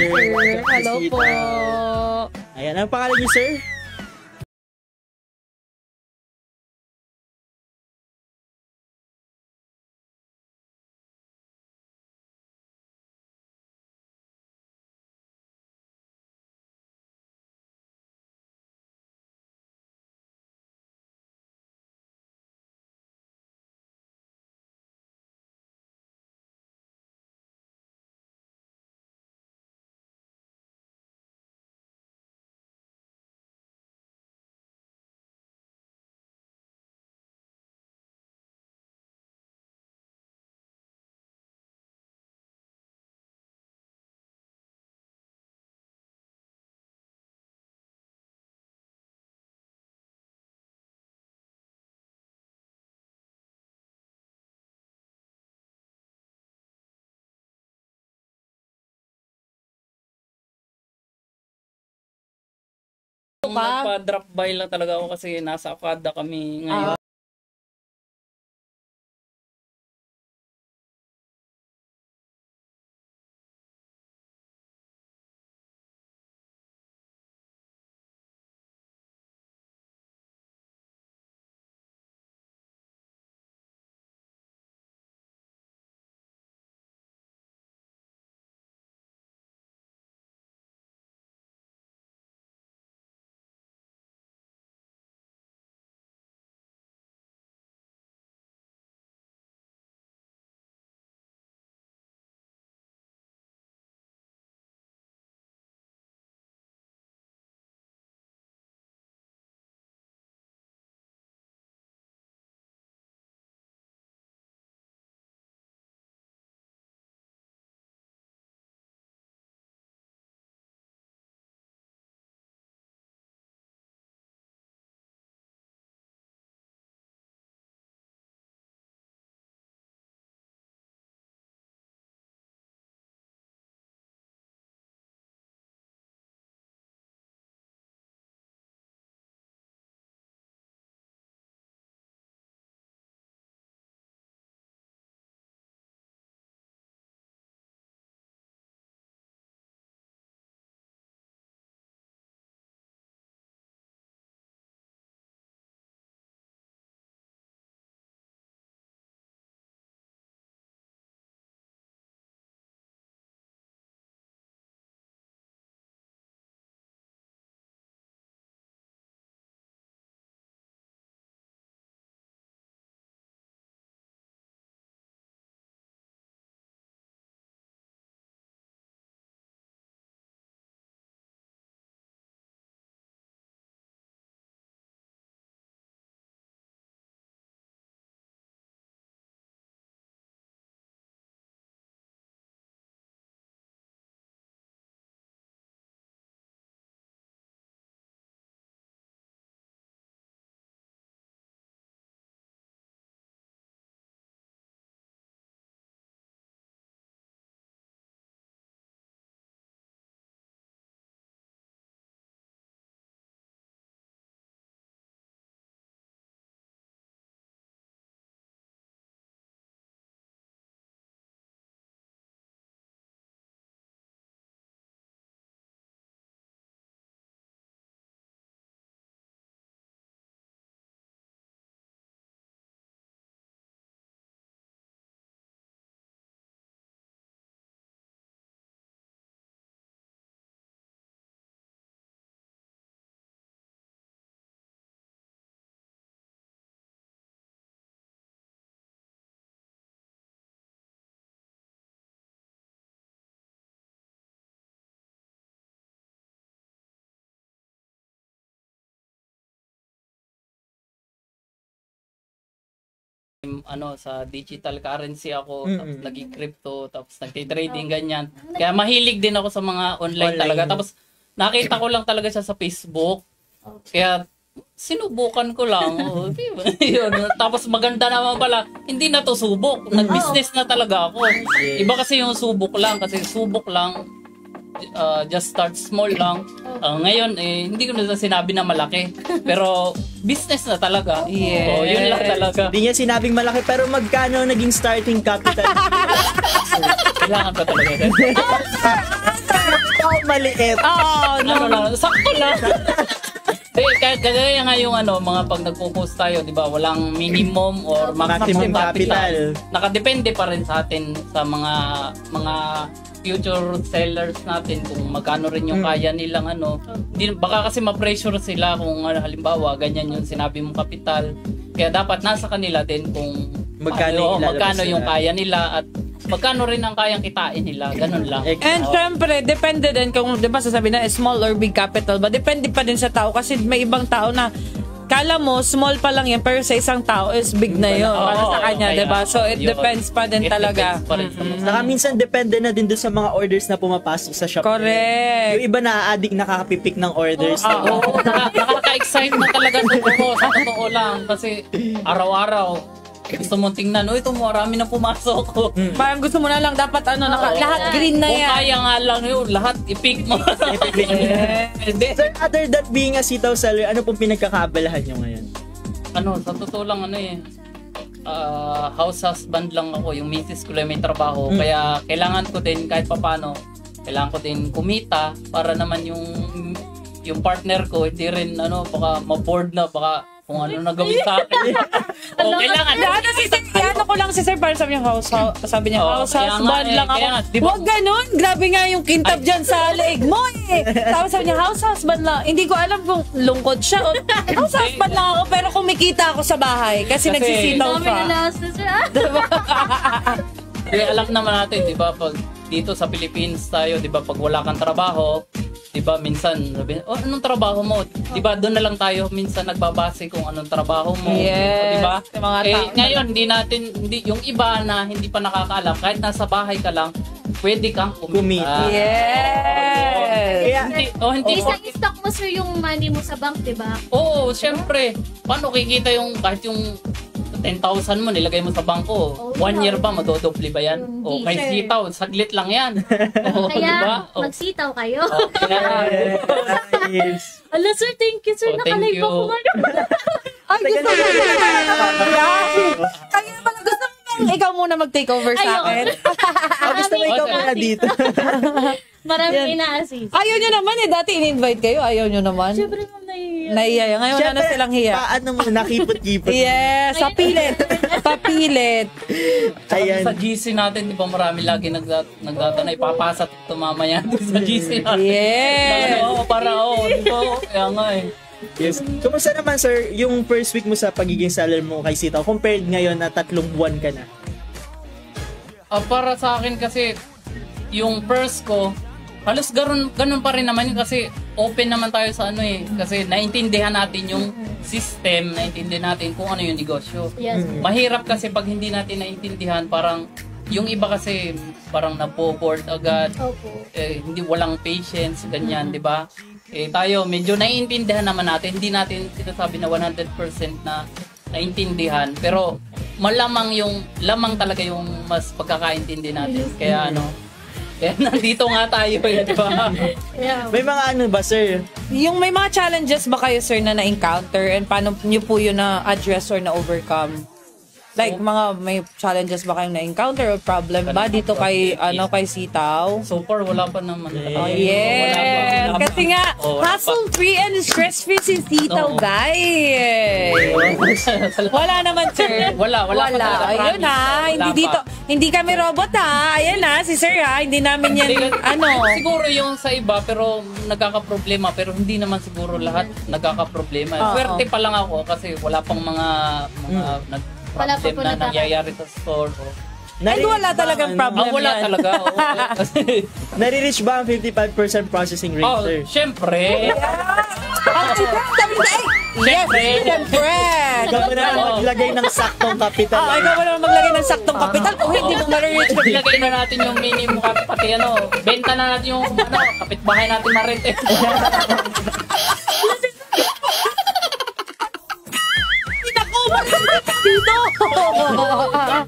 sir. Hello po. Ayan, ang pangalan niyo, sir? Nagpa-drop by lang talaga ako kasi nasa Okada kami ngayon. Sa digital currency ako, tapos nag-crypto, tapos nagti-trading ganyan. Kaya mahilig din ako sa mga online talaga. Tapos nakita ko lang talaga siya sa Facebook. Kaya sinubukan ko lang. Yun. Tapos maganda naman pala. Hindi na to subok. Nag-business na talaga ako. Iba kasi yung subok lang. Kasi subok lang, just start small lang. Ngayon, hindi ko na sinabi na malaki. Pero, business na talaga. Yes. Yun lang talaga. Hindi niya sinabing malaki, pero magkano naging starting capital? Kailangan pa talaga din. Maliit. Ano lang, sakto lang. Kagaya nga yung mga pag nagpo-post tayo, di ba, walang minimum or maximum capital. Nakadepende pa rin sa atin sa mga future sellers natin kung magkano rin yung kaya nilang baka kasi ma-pressure sila kung halimbawa ganyan yung sinabi mong kapital. Kaya dapat nasa kanila din kung magkano yung kaya nila at magkano rin ang kayang kitain nila, ganun lang. And syempre, depende din kung, di ba, sasabihin na small or big capital, but depende pa din sa tao kasi may ibang tao na kala mo, small pa lang yan, pero sa isang tao is big na yun para sa kanya, di ba? So, it depends pa din talaga. Saka minsan depende na din doon sa mga orders na pumapasok sa shop. Correct. Yung iba na-addict nakakapipik ng orders. Nakaka-excite na talaga sa totoo lang kasi araw-araw gusto mong tingnan, ito marami na pumasok. Parang gusto mo na lang, dapat lahat green na yan. Kung kaya nga lang yun, lahat i-pick mo. Sir, other than being a sitaw seller, ano pong pinagkakabalahan nyo ngayon? Sa totoo lang, house husband lang ako, yung misis ko lang may trabaho, kaya kailangan ko din kahit papano, kailangan ko din kumita para naman yung partner ko, hindi rin, baka ma-board na, baka kung ano na gawin sa akin. Kailangan. Ano ko lang si Sir, para sabi niya, sabi niya, house husband lang ako. Huwag ganun. Grabe nga yung kintab dyan sa leeg mo Tapos sabi niya, house husband lang. Hindi ko alam kung lungkod siya o house husband lang ako, pero kumikita ako sa bahay kasi nagsisitaw pa. Alam naman natin, di ba, pag dito sa Philippines tayo, di ba, pag wala kang trabaho, di ba, minsan, anong trabaho mo? Di ba, doon na lang tayo minsan nagbabase kung anong trabaho mo. Yes. Di ba? Ngayon, Mm-hmm. yung iba na hindi pa nakakaalam, kahit nasa bahay ka lang, pwede kang kumita. Yes. Kaya, hindi Isang stock mo, sir, yung money mo sa bank, di ba? Oo, syempre. Paano kikita yung, kahit yung 10,000 mo, nilagay mo sa bangko. 1 year ba, madodoble ba yan? O, kay sitaw, saglit lang yan. Kaya, magsitaw kayo. nice. Ala, sir, thank you, sir. Nakalive ako ngayon. Ay, gusto mo kaya pala gusto mo ikaw muna mag-take over sa akin. Gusto mo ikaw muna dito. Maraming ina-assist. Ayaw nyo naman dati in-invite kayo, ayaw nyo naman. Siyempre, ma'am, nahihiya. Nahiya. Ngayon na na silang hiya. Paano mo nakipot-kipot? Yes, papilit. Ayan. Sa GC natin, di ba marami lagi nagtatanay, papasat ito mamaya sa GC natin. Yes. Di ba? Kaya nga Yes. Kumusta naman, sir, yung first week mo sa pagiging seller mo kay Sitaw compared ngayon na 3 buwan ka na? Para sa akin kasi, yung first ko, halos ganun pa rin naman yun kasi open naman tayo sa kasi naintindihan natin yung system, naintindihan natin kung ano yung negosyo. Yes. Mahirap kasi pag hindi natin naintindihan, parang yung iba kasi parang napo-board agad, Opo. hindi walang patience, ganyan, di ba? Tayo medyo naiintindihan naman natin, hindi natin sinasabi na 100% na naintindihan, pero lamang talaga yung mas pagkakaintindi natin. Kaya kaya nandito nga tayo, di ba? Yeah. May mga ba, sir? Yung may mga challenges ba kayo, sir, na na-encounter and paano nyo po yun na-address or na-overcome? Like, may challenges ba kayong na-encounter or problem ba dito kay Sitaw? So far, wala pa naman. Oh, yes! Kasi nga, hassle-free and stress-free si Sitaw, guys! Wala naman, sir. Wala pa talaga. Ayun hindi kami robot ha. Ayan si sir ha. Hindi namin yan, Siguro yung sa iba, pero nagkakaproblema. Pero hindi naman siguro lahat nagkakaproblema. Swerte pa lang ako kasi wala pang mga Wala pa po problem na nangyayari sa store. And wala talagang problem wala yan. talaga. Nare-reach ba ang 55% processing rate, sir? Syempre. Siyempre. Ikaw mo na maglagay ng saktong kapital. Ikaw mo naman maglagay ng saktong kapital kung hindi mo ma-reach. Ilagay na natin yung minimum pati benta na natin yung kapitbahay natin ma-rent. Dito.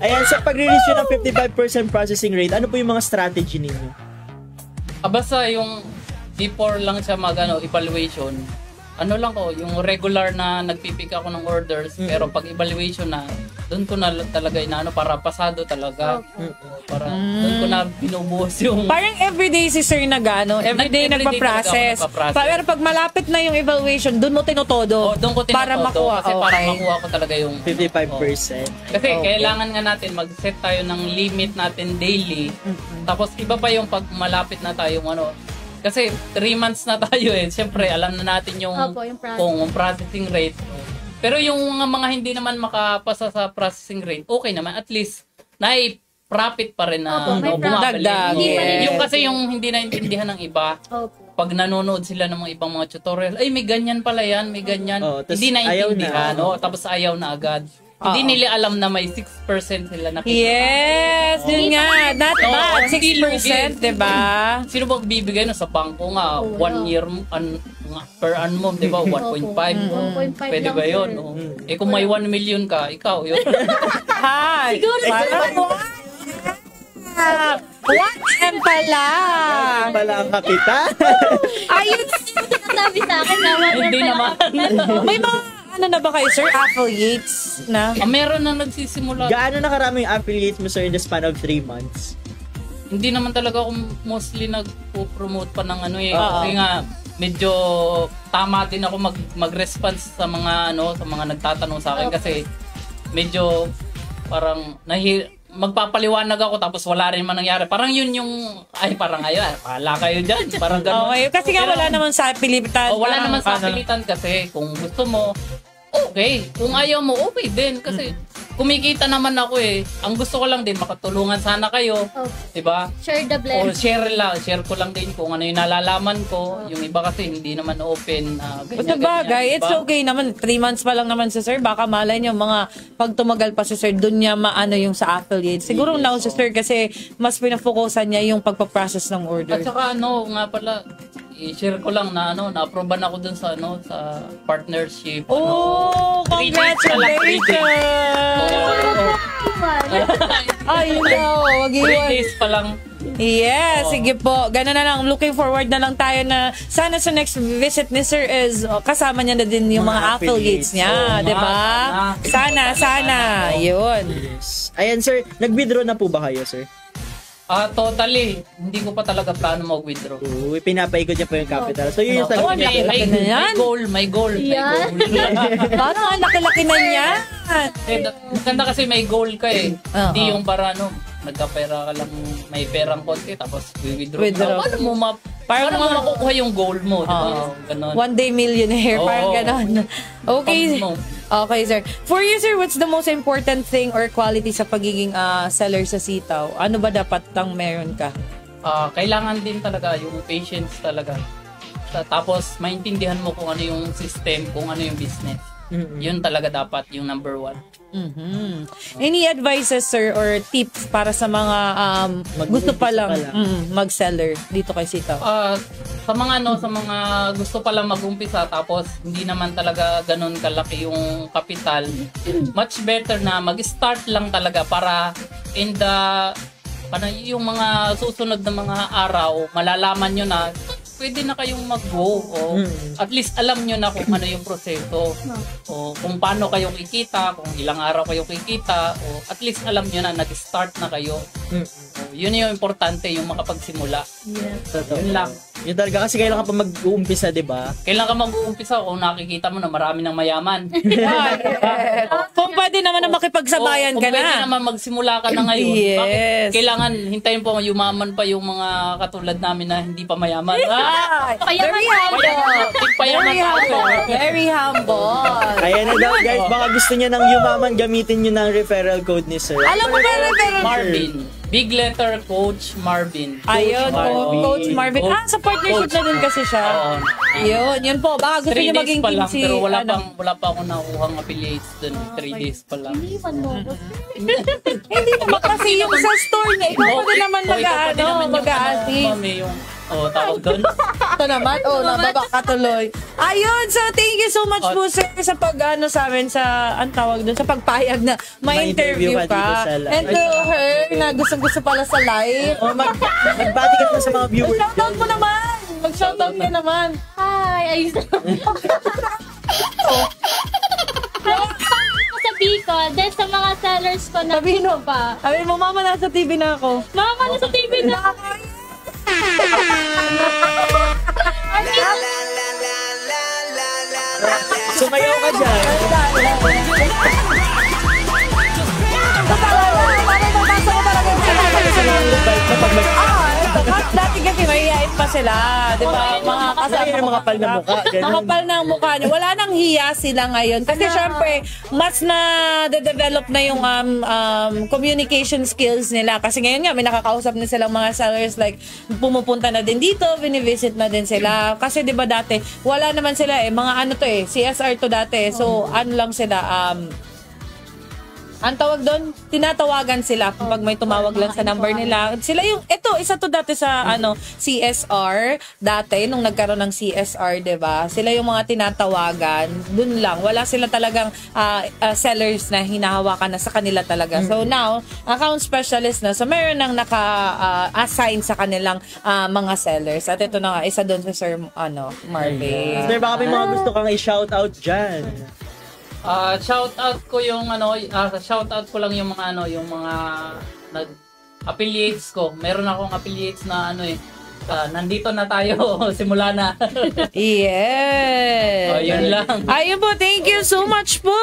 Ayan, sa pag-reach yun ng 55% processing rate, ano po yung mga strategy ninyo? Basta yung before lang siya evaluation, ano lang ko, yung regular na nagpipick ako ng orders, pero pag evaluation na, doon ko na talaga inaano para pasado talaga. Para doon ko na binubuhos yung... Parang everyday si sir everyday nagpa-process. Pero pag malapit na yung evaluation, doon mo tinutodo. Doon ko tinutodo. Para makuha. Kasi para makuha ko talaga yung... 55%. Kasi kailangan nga natin mag-set tayo ng limit natin daily. Tapos iba pa yung pag malapit na tayo kasi 3 months na tayo siyempre alam na natin yung kung processing rate. Pero yung mga hindi naman makapasa sa processing rate, okay naman, at least profit pa rin na bumabalik. Yung kasi yung hindi naintindihan ng iba, pag nanonood sila ng mga ibang mga tutorial, ay may ganyan pala yan, may ganyan, hindi naintindihan, tapos ayaw na agad. Hindi nila alam na may 6% sila nakita. Yes! Yun nga. Not bad. 6%, diba? Sino bang bibigay sa bangko nga? 1 year per annum mo, diba? 1.5. Pwede ba yun? Kung may 1 million ka, ikaw yun. Hi! Parang 1M pala! Pala ang kapitan. Ayun! Sinasabi sa akin na Hindi naman. May mga na ba kayo, sir? Affiliates na? Meron na nagsisimula. Gaano na karaming affiliates mo, sir, in the span of 3 months? Hindi naman talaga ako mostly nagpo-promote pa ng kasi nga medyo tama din ako mag-response sa mga sa mga nagtatanong sa akin kasi medyo parang magpapaliwanag ako tapos wala rin man nangyari. Parang yun yung parang wala kayo dyan. Parang gano'n. Okay, kasi nga wala naman sa pilitan. Wala naman sa pilitan kasi kung gusto mo, okay. Kung ayaw mo, okay din. Kasi kumikita naman ako Ang gusto ko lang din, makatulungan sana kayo. Diba? Share the blessing. O share ko lang din kung ano yung nalalaman ko. Yung iba kasi hindi naman open. Sa bagay, it's okay naman. 3 months pa lang naman si sir. Baka malay niyo mga pag tumagal pa si sir, dun niya maano yung sa affiliate. Siguro now si sir kasi mas pinafokusan niya yung pagpaprocess ng order. At saka nga pala, i-share ko lang na na-approvean ako dun sa sa partnership. Oh, congratulations! Ay, no, 3 days pa lang. Yes, sige po. Ganun na lang. Looking forward na lang tayo na sana sa next visit ni Sir is kasama niya na din yung mga affiliates niya, di ba? Sana. Yun. Ayan, sir. Nag-withdraw na po ba kayo, sir? Totally. Hindi ko pa talaga plano mag-withdraw. Pinapaikot niya po yung capital. So, yun yung talaga. May goal. Parang ang laki-laki na niya. Maganda kasi may goal ka Hindi yung para nagkapera ka lang, may perang konti, tapos withdraw. Paano mo makukuha yung goal mo? Diba? One day millionaire. Parang ganon. Okay. Okay, sir. For you, sir, what's the most important thing or quality sa pagiging seller sa sitaw? Ano ba dapat tang meron ka? Kailangan din talaga yung patience talaga. Tapos, maintindihan mo kung ano yung system, kung ano yung business. Yun talaga dapat yung number 1. Any advices, sir, or tips para sa mga gusto pa lang mag-seller dito kay Sitaw? Sa mga gusto pa lang mag-umpisa tapos hindi naman talaga ganun kalaki yung kapital, much better na mag-start lang talaga para yung mga susunod na mga araw, malalaman nyo na pwede na kayong mag-go at least alam nyo na kung ano yung proseso o kung paano kayo kikita, kung ilang araw kayo kikita o at least alam nyo na nag-start na kayo. Yun yung importante, yung makapagsimula. Yun lang. Yun talaga kasi kailangan pa mag-uumpisa, di ba? Kailangan ka mag-uumpisa kung nakikita mo na marami ng mayaman. Kung pwede naman na makipagsabayan ka na. Kung pwede naman magsimula ka na ngayon. Yes. Bakit kailangan hintayin po yumaman pa yung mga katulad namin na hindi pa mayaman? Very humble. Kaya na daw, guys, baka gusto niya ng yumaman, gamitin niyo ng referral code ni Sir. Alam mo ba referral? Marvin. Big letter, Coach Marvin. Ayun, Coach Marvin. Sa partnership na din kasi siya. Yun po. Baka gusto niyo maging pa lang, kimsi. pero wala pa ako nakuhang affiliates dun. 3 days pa lang. Hindi naman kasi yung sa store niya. Ikaw pa din naman mag-a-assist. O, tawag doon. Ito naman, nababa ka tuloy. Ayun, so thank you so much po sir sa pag-ano sa amin sa, ang tawag doon, sa pagpayag na ma-interview Ma-interview ka dito ka. sa live. And to her, na gustong-gusto pala sa live. Magbati ka naman sa mga viewers. Shoutout mo naman! Mag-shoutout ka naman. Hi, ayos na. Sa Bicol, then sa mga sellers ko na Sabihin mo pa. Sabihin mo, mama, nasa TV na ako. Mama, nasa TV na ako. Sumayaw ka dyan. Dati kasi mahihain pa sila. Di ba? Mga Kasi yung mga kapal na mukha. ganun. Makapal na ang mukha niya. Wala nang hiya sila ngayon. Kasi syempre, mas na-develop na yung communication skills nila. Kasi ngayon nga, may nakakausap na silang mga sellers like pumupunta na din dito, binivisit na din sila. Kasi di ba dati, wala naman sila mga ano to CSR to dati. So, ano lang sila, ang tawag doon, tinatawagan sila pag may tumawag lang sa number nila. Sila yung, isa to dati sa CSR, dati, nung nagkaroon ng CSR, diba? Sila yung mga tinatawagan, dun lang. Wala sila talagang sellers na hinahawakan na sa kanila talaga. So now, account specialist na. So meron nang naka-assign sa kanilang mga sellers. At ito na nga, isa doon sa Sir Marvin. Sir, baka may mga gusto kang i-shoutout dyan. Shout out ko yung shout out ko lang yung mga yung mga affiliates ko. Meron akong affiliates na nandito na tayo simula na. Yes. Yun lang. Ayun po, thank you so much po.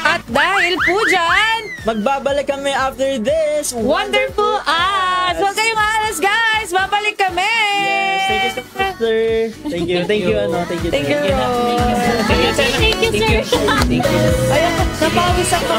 At dahil po dyan, Magbabalik kami after this. wonderful us. Huwag kayong alas guys, babalik kami. Yes, thank you so much, sir. Thank you, Thank you, sir. Thank you, Rose. Thank you, sir. Thank you. Ayun, napawis ako.